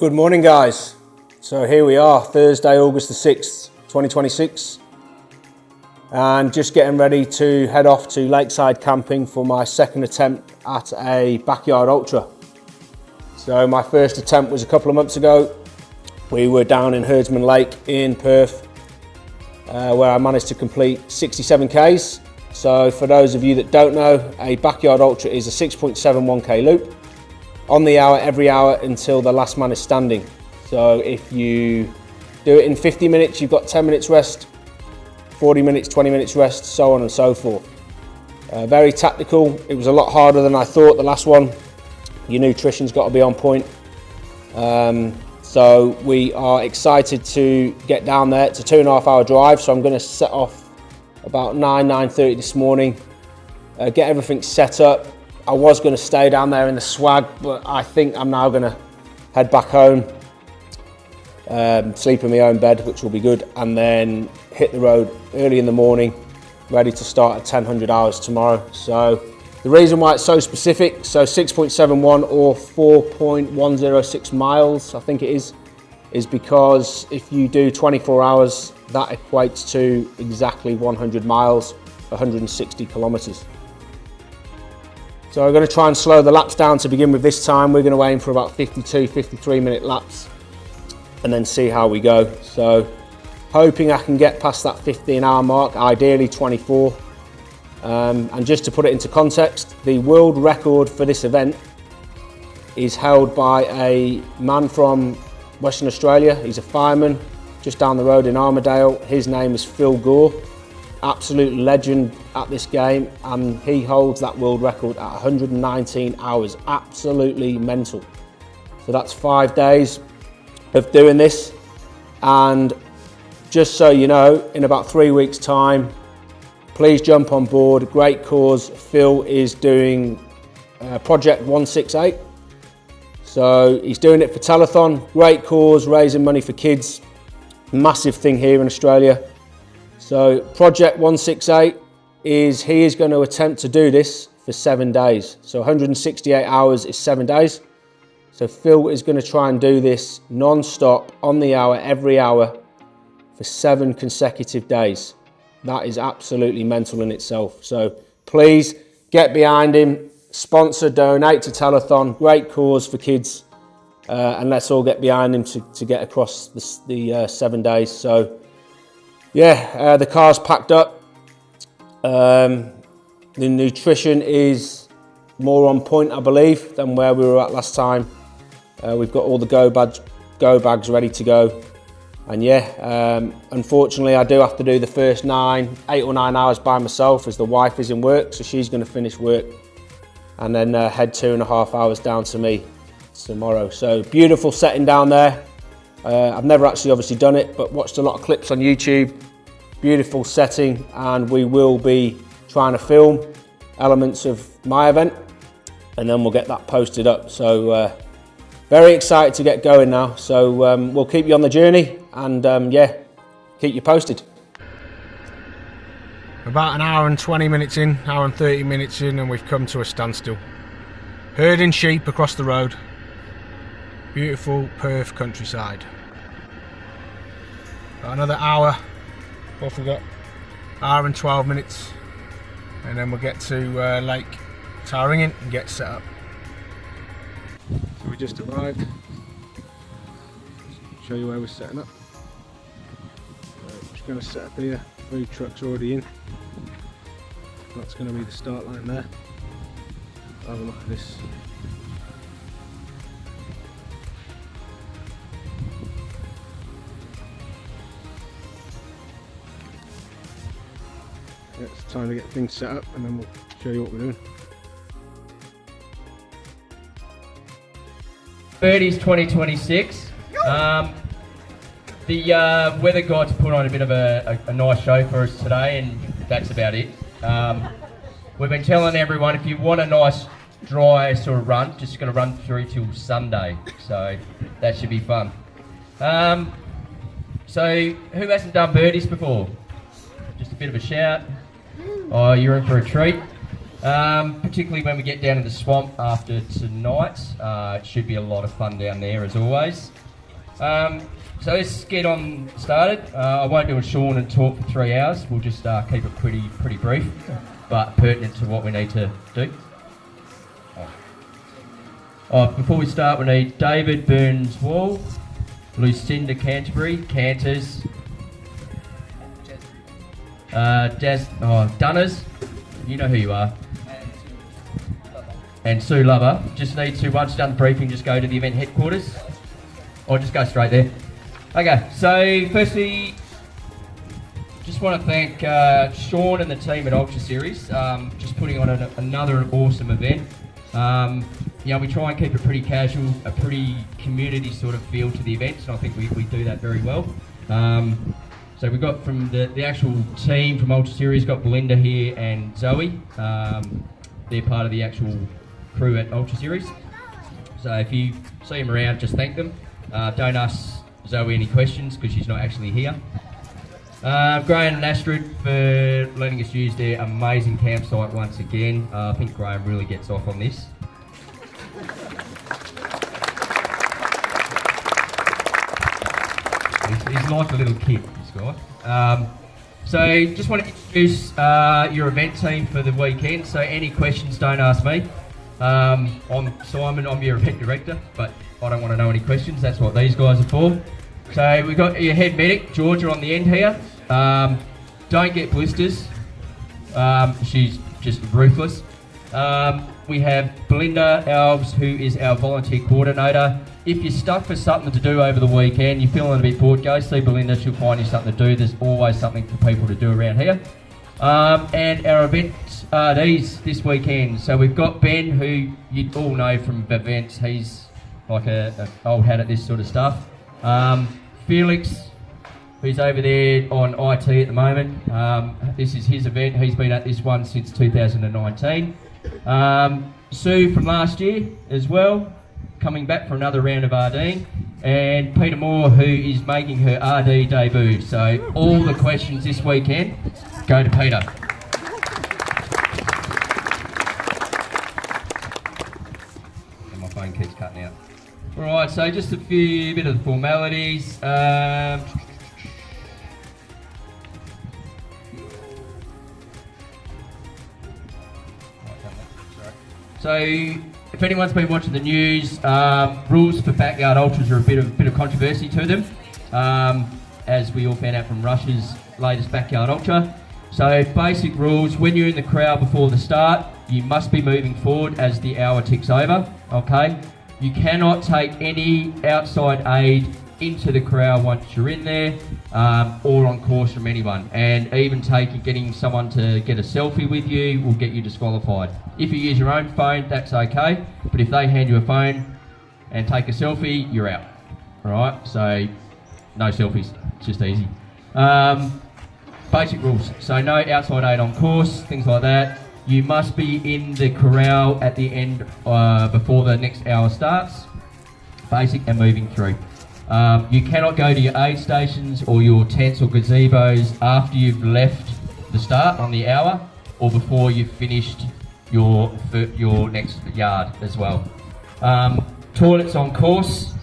Good morning, guys. So here we are, Thursday, August the 6th, 2026. And just getting ready to head off to Lakeside Camping for my second attempt at a backyard ultra. So my first attempt was a couple of months ago. We were down in Herdsman Lake in Perth, where I managed to complete 67 Ks. So for those of you that don't know, a backyard ultra is a 6.71K loop on the hour, every hour until the last man is standing. So if you do it in 50 minutes, you've got 10 minutes rest, 40 minutes, 20 minutes rest, so on and so forth. Very tactical. It was a lot harder than I thought, the last one. Your nutrition's got to be on point. So we are excited to get down there. It's a 2.5 hour drive, so I'm going to set off about 9:30 this morning, get everything set up. I was going to stay down there in the swag, but I think I'm now going to head back home, sleep in my own bed, which will be good, and then hit the road early in the morning, ready to start at 1000 hours tomorrow. So the reason why it's so specific, so 6.71 or 4.106 miles, I think it is because if you do 24 hours, that equates to exactly 100 miles, 160 kilometers. So we're going to try and slow the laps down to begin with this time. We're going to aim for about 52, 53 minute laps and then see how we go. So hoping I can get past that 15-hour mark, ideally 24. And just to put it into context, the world record for this event is held by a man from Western Australia. He's a fireman just down the road in Armadale. His name is Phil Gore, absolute legend at this game, and he holds that world record at 119 hours, absolutely mental. So that's 5 days of doing this, and just so you know, in about 3 weeks time, please jump on board. Great cause. Phil is doing Project 168. So he's doing it for telethon, great cause, raising money for kids, massive thing here in Australia. So Project 168 he is going to attempt to do this for 7 days. So 168 hours is 7 days. So Phil is going to try and do this non-stop, on the hour, every hour for 7 consecutive days. That is absolutely mental in itself. So please get behind him. Sponsor, donate to telethon, great cause for kids, and let's all get behind him to get across the 7 days. So yeah, the car's packed up. The nutrition is more on point, I believe, than where we were at last time. We've got all the go bags ready to go, and yeah, unfortunately I do have to do the first 8 or 9 hours by myself, as the wife is in work, so she's going to finish work and then head 2.5 hours down to me tomorrow. So beautiful setting down there. I've never actually obviously done it, but watched a lot of clips on YouTube. Beautiful setting, and we will be trying to film elements of my event, and then we'll get that posted up. So very excited to get going now. So we'll keep you on the journey, and yeah, keep you posted. About an hour and 20 minutes in, hour and 30 minutes in, and we've come to a standstill. Herding sheep across the road. Beautiful Perth countryside. Got another hour, what we got? Hour and 12 minutes, and then we'll get to Lake Tarrington and get set up. So we just arrived. Show you where we're setting up. Just going to set up here. Food truck's already in. That's going to be the start line there. Have a look at this. Yeah, it's time to get things set up, and then we'll show you what we're doing. Birdies 2026. The weather gods put on a bit of a nice show for us today, and that's about it. We've been telling everyone, if you want a nice dry sort of run, just going to run through till Sunday, so that should be fun. So who hasn't done birdies before? Just a bit of a shout. Oh, you're in for a treat. particularly when we get down in the swamp after tonight. It should be a lot of fun down there as always. So let's get on started. I won't do a Sean and talk for 3 hours. We'll just keep it pretty brief, but pertinent to what we need to do. Before we start, we need David Burns-Wall, Lucinda Canterbury, Canters, Dunners, you know who you are, and Sue Lover. Just need to, once you've done the briefing, just go to the event headquarters, or just go straight there. Okay, so firstly, just want to thank Sean and the team at Ultra Series, just putting on another awesome event. We try and keep it pretty casual, a pretty community sort of feel to the events, and I think we do that very well. So we've got from the actual team from Ultra Series, got Belinda here and Zoe. They're part of the actual crew at Ultra Series. So if you see them around, just thank them. Don't ask Zoe any questions because she's not actually here. Graham and Astrid for letting us use their amazing campsite once again. I think Graham really gets off on this. He's like a little kid, this guy. So just want to introduce your event team for the weekend. So any questions, don't ask me. I'm Simon, I'm your event director, but I don't want to know any questions. That's what these guys are for. So we've got your head medic, Georgia, on the end here. Don't get blisters. She's just ruthless. We have Belinda Alves, who is our volunteer coordinator. If you're stuck for something to do over the weekend, you're feeling a bit bored, go see Belinda, she'll find you something to do. There's always something for people to do around here. And our events are this weekend. So we've got Ben, who you all know from events. He's like an old hat at this sort of stuff. Felix, who's over there on IT at the moment. This is his event. He's been at this one since 2019. Sue from last year as well, coming back for another round of RDing. And Peter Moore, who is making her RD debut. So all the questions this weekend go to Peter. And my phone keeps cutting out. Alright, so just a bit of the formalities. So, if anyone's been watching the news, rules for Backyard Ultras are a bit of controversy to them, as we all found out from Russia's latest Backyard Ultra. So, basic rules: when you're in the crowd before the start, you must be moving forward as the hour ticks over. Okay, you cannot take any outside aid into the crowd once you're in there, or on course from anyone. And even getting someone to get a selfie with you will get you disqualified. If you use your own phone, that's okay, but if they hand you a phone and take a selfie, you're out. Alright, so no selfies, it's just easy. Basic rules, so no outside aid on course, things like that. You must be in the corral at the end before the next hour starts. Basic and moving through. You cannot go to your aid stations or your tents or gazebos after you've left the start on the hour or before you've finished your next yard as well. Toilets on course.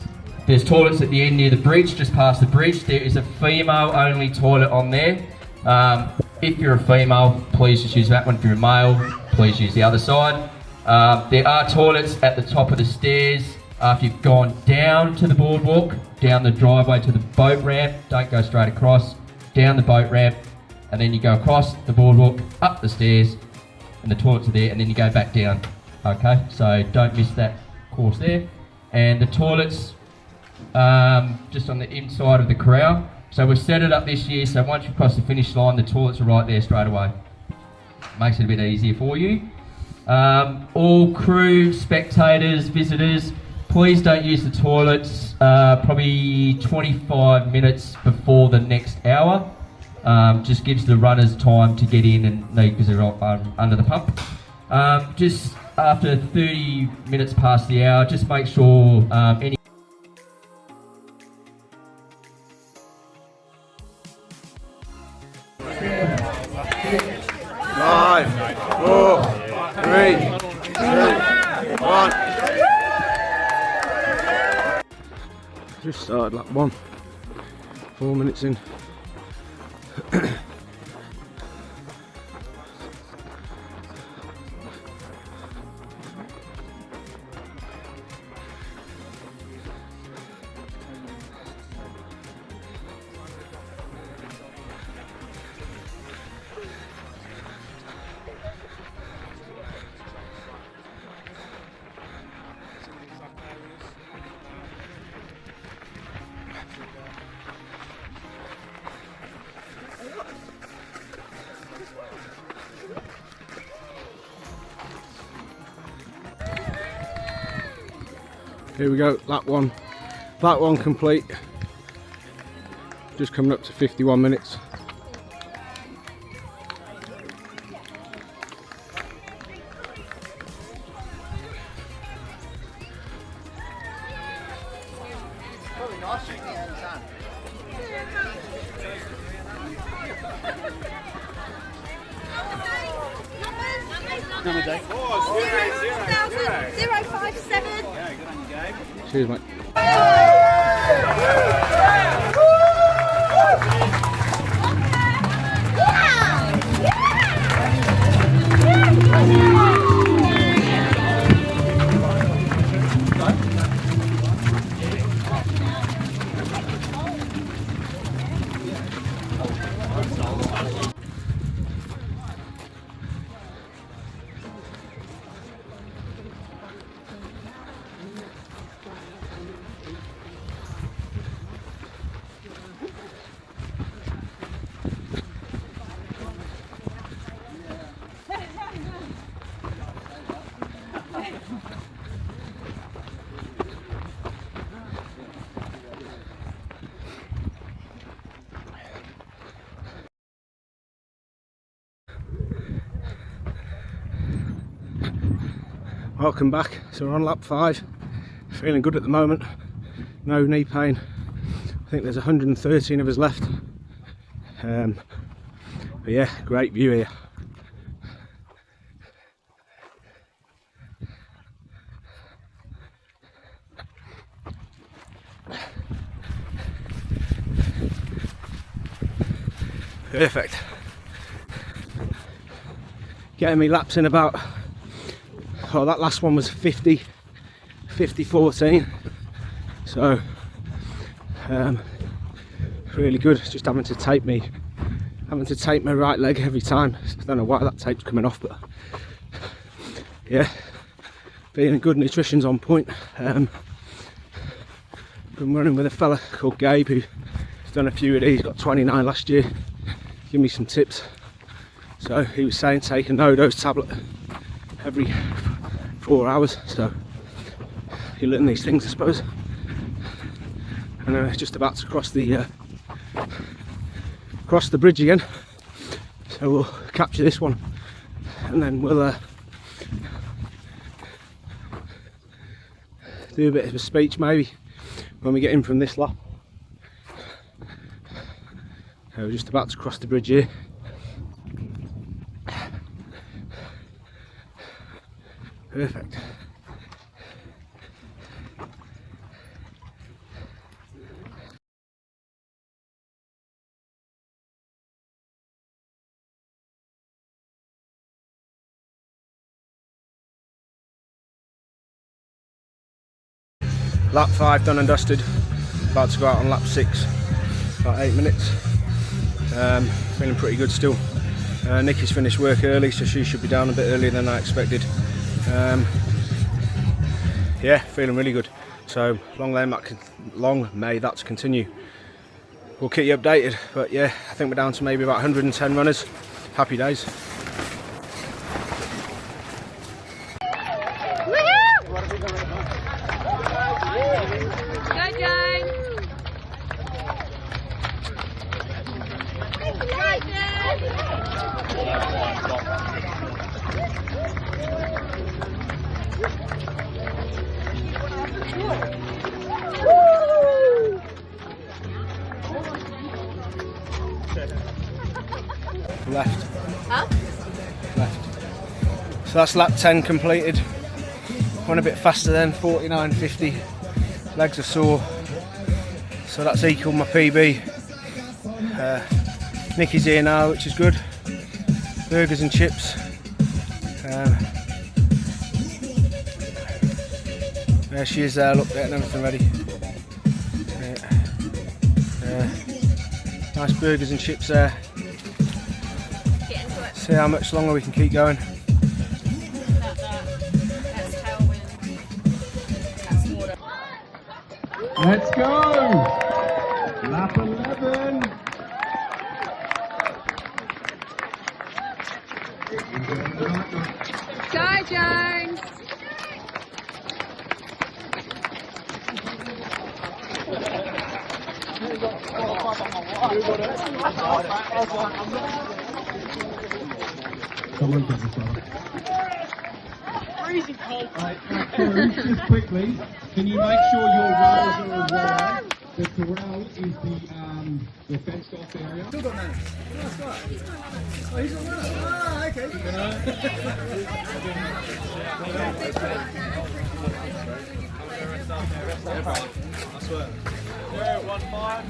There's toilets at the end near the bridge, just past the bridge. There is a female only toilet on there. If you're a female, please just use that one. If you're a male, please use the other side. There are toilets at the top of the stairs after you've gone down to the boardwalk, down the driveway to the boat ramp. Don't go straight across, down the boat ramp, and then you go across the boardwalk, up the stairs, and the toilets are there, and then you go back down. Okay, so don't miss that course there. And the toilets just on the inside of the corral. So we've set it up this year, so once you cross the finish line, the toilets are right there straight away. Makes it a bit easier for you. All crew, spectators, visitors, please don't use the toilets probably 25 minutes before the next hour. Just gives the runners time to get in and because they're under the pump. Just after 30 minutes past the hour, just make sure any Just started lap 1, 4 minutes in. Here we go, lap 1. Lap 1 complete. Just coming up to 51 minutes. Number Dave. 057. Cheers, mate. Welcome back. So we're on lap 5. Feeling good at the moment. No knee pain. I think there's 113 of us left. But yeah, great view here. Perfect. Getting me laps in about, oh, that last one was 50-14, so really good. Just having to tape my right leg every time. I don't know why that tape's coming off, but yeah, feeling good. Nutrition's on point. Been running with a fella called Gabe who's done a few of these, got 29 last year. Give me some tips. So he was saying take a no-dose tablet every 4 hours, so you learn these things, I suppose. And then just about to cross the bridge again, so we'll capture this one and then we'll do a bit of a speech maybe when we get in from this lap. So we're just about to cross the bridge here. Perfect. Lap 5 done and dusted. About to go out on lap 6. About 8 minutes. Feeling pretty good still. Nikki's finished work early, so she should be down a bit earlier than I expected. Yeah, feeling really good. So long may that continue. We'll keep you updated, but yeah, I think we're down to maybe about 110 runners. Happy days. Left. Huh? Left. So that's lap 10 completed. Went a bit faster then, 49.50. Legs are sore. So that's equalled my PB. Nikki's here now, which is good. Burgers and chips. There she is there, look, getting everything ready. Nice burgers and chips there. See how much longer we can keep going. Let's go! Lap 11. Go, Jones! Someone does this one. Freezing cold. Just quickly, can you make sure your rails are aware the corral is the fenced off area? Still got none. Oh, he's not running. Ah, okay. I swear. 1-5.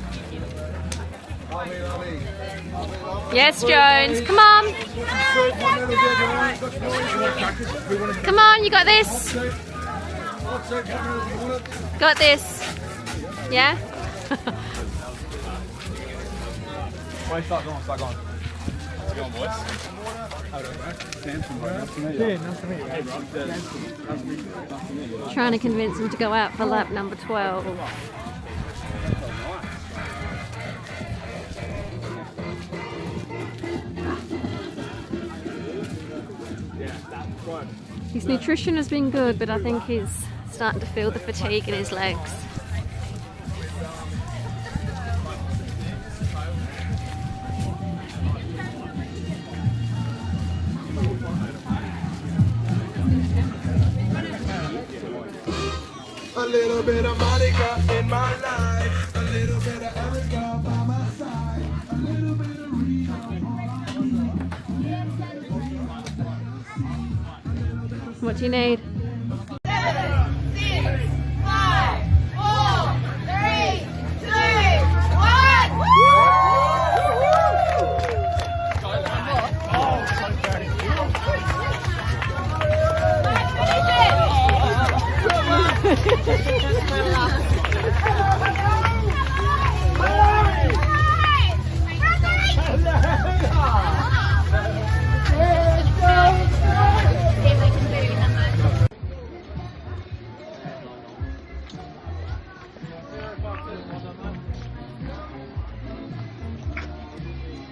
Yes, Jones, come on. Come on, you got this. Got this. Yeah? Wait, start going. How's it going, boys? Sam's from Nice to meet you. Yeah, nice to meet you. Hey, bro. Nice to meet you. Trying to convince him to go out for lap number 12. His nutrition has been good, but I think he's starting to feel the fatigue in his legs. A little bit of Monica in my life, a little bit of Erica by my side, a little bit of Rita. What do you need? 7, 6, 5, 4, 3, 2, 1.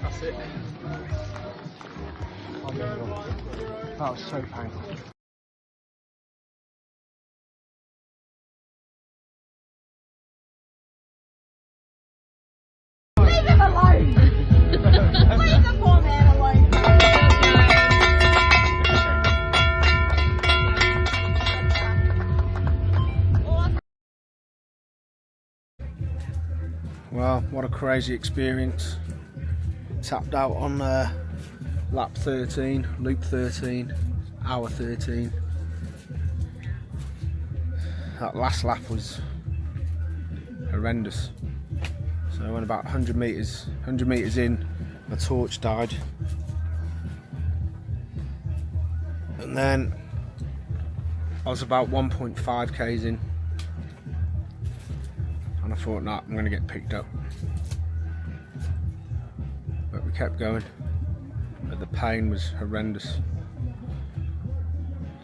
That's it. That was so painful. Leave him alone! Leave the poor man alone! Well, what a crazy experience. Tapped out on lap 13, loop 13, hour 13. That last lap was horrendous. So I went about 100 metres in, my torch died. And then I was about 1.5 k's in. And I thought, nah, I'm going to get picked up. But we kept going. But the pain was horrendous.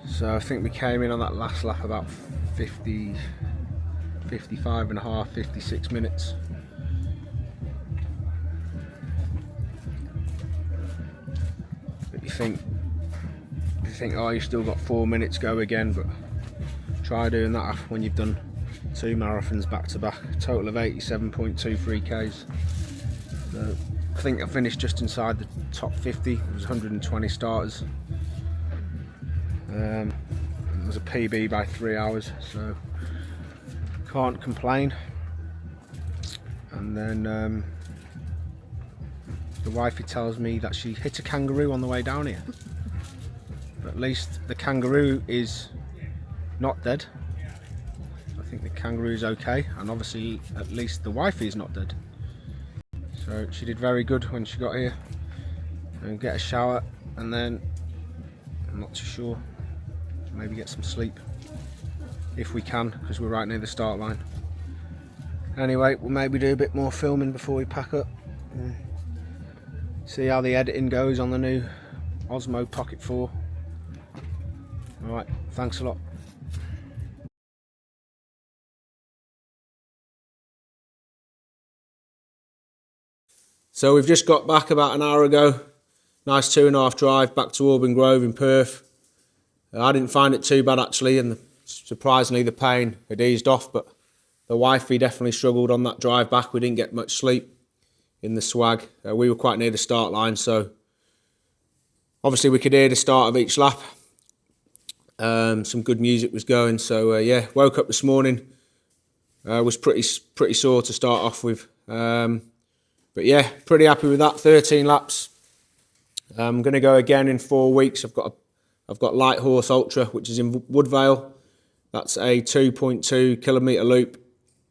So I think we came in on that last lap about 55 and a half, 56 minutes. But you think, oh, you've still got 4 minutes, go again, but try doing that when you've done 2 marathons back to back, a total of 87.23 k's. So I think I finished just inside the top 50. It was 120 starters. It was a PB by 3 hours, so can't complain. And then the wifey tells me that she hit a kangaroo on the way down here. But at least the kangaroo is not dead. I think the kangaroo's okay, and obviously at least the wifey's not dead. So she did very good when she got here. And get a shower, and then I'm not too sure, maybe get some sleep if we can, because we're right near the start line. Anyway, we'll maybe do a bit more filming before we pack up. See how the editing goes on the new Osmo Pocket 4. Alright, thanks a lot. So we've just got back about an hour ago. Nice 2.5 drive back to Auburn Grove in Perth. I didn't find it too bad actually, and surprisingly the pain had eased off, but the wifey definitely struggled on that drive back. We didn't get much sleep in the swag. We were quite near the start line, so obviously we could hear the start of each lap. Some good music was going, so yeah, woke up this morning. Was pretty sore to start off with. But yeah, pretty happy with that. 13 laps. I'm going to go again in 4 weeks. I've got Light Horse Ultra, which is in Woodvale. That's a 2.2 kilometre loop,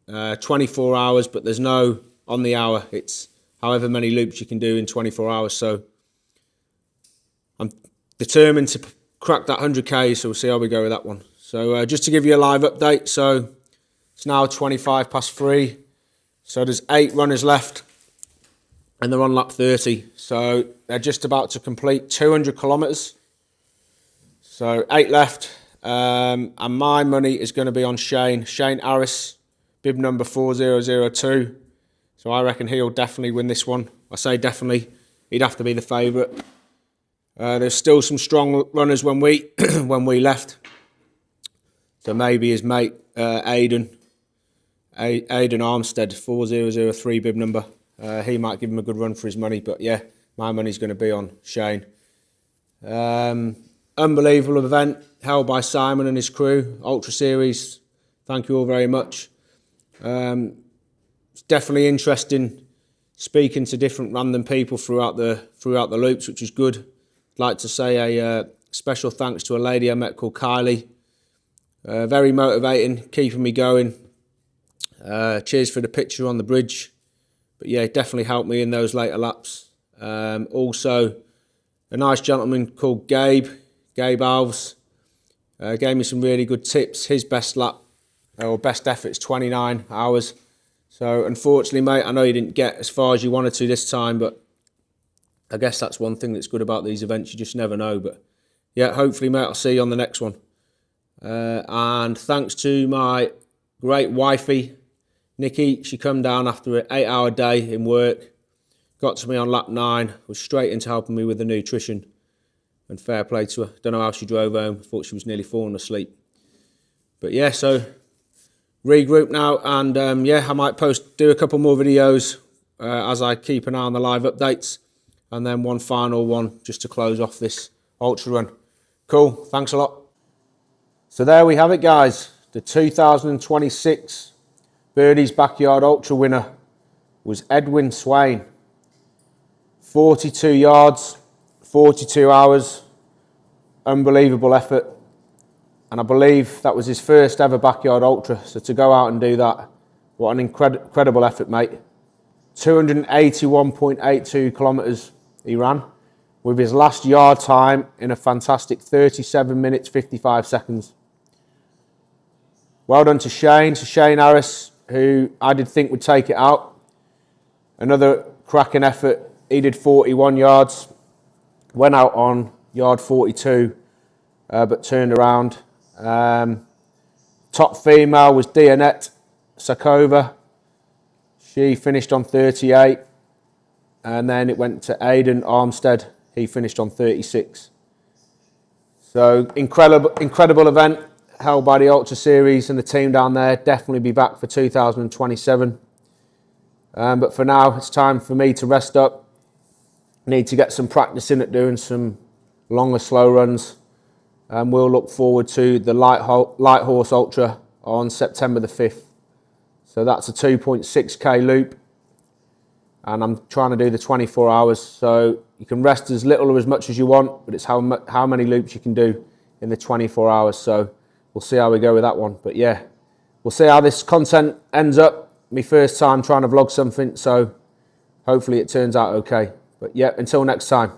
24 hours, but there's no on the hour. It's however many loops you can do in 24 hours. So I'm determined to crack that 100k, so we'll see how we go with that one. So just to give you a live update, so it's now 25 past 3. So there's 8 runners left, and they're on lap 30. So they're just about to complete 200 kilometres. So 8 left. And my money is going to be on Shane Harris, bib number 4002. So I reckon he'll definitely win this one. I say definitely, he'd have to be the favourite. There's still some strong runners when we when we left. So maybe his mate Aidan Armstead, 4003 bib number. He might give him a good run for his money, but yeah, my money's going to be on Shane. Unbelievable event held by Simon and his crew, Ultra Series. Thank you all very much. It's definitely interesting speaking to different random people throughout the loops, which is good. I'd like to say a special thanks to a lady I met called Kylie. Very motivating, keeping me going. Cheers for the picture on the bridge. But yeah, it definitely helped me in those later laps. Also, a nice gentleman called Gabe Alves, gave me some really good tips. His best lap, or best effort, is 29 hours. So unfortunately, mate, I know you didn't get as far as you wanted to this time, but I guess that's one thing that's good about these events. You just never know. But yeah, hopefully, mate, I'll see you on the next one. And thanks to my great wifey, Nikki. She come down after an 8-hour day in work, got to me on lap 9, was straight into helping me with the nutrition, and fair play to her. Don't know how she drove home. I thought she was nearly falling asleep. But yeah, so regroup now, and yeah, I might do a couple more videos as I keep an eye on the live updates, and then one final one just to close off this ultra run. Cool, thanks a lot. So there we have it, guys. The 2026 Birdie's Backyard Ultra winner was Edwin Swain. 42 yards, 42 hours, unbelievable effort. And I believe that was his first ever Backyard Ultra. So to go out and do that, what an incredible effort, mate. 281.82 kilometres he ran, with his last yard time in a fantastic 37 minutes, 55 seconds. Well done to Shane Harris, who I did think would take it out. Another cracking effort. He did 41 yards, went out on yard 42, but turned around. Top female was Dianette Sakova. She finished on 38, and then it went to Aidan Armstead. He finished on 36. So incredible event held by the Ultra Series and the team down there. Definitely be back for 2027. But for now, it's time for me to rest up. Need to get some practice in at doing some longer, slow runs. We'll look forward to the Light Horse Ultra on September the 5th. So that's a 2.6k loop. And I'm trying to do the 24 hours. So you can rest as little or as much as you want, but it's how many loops you can do in the 24 hours. So we'll see how we go with that one. But yeah, we'll see how this content ends up. My first time trying to vlog something, so hopefully it turns out okay. But yeah, until next time.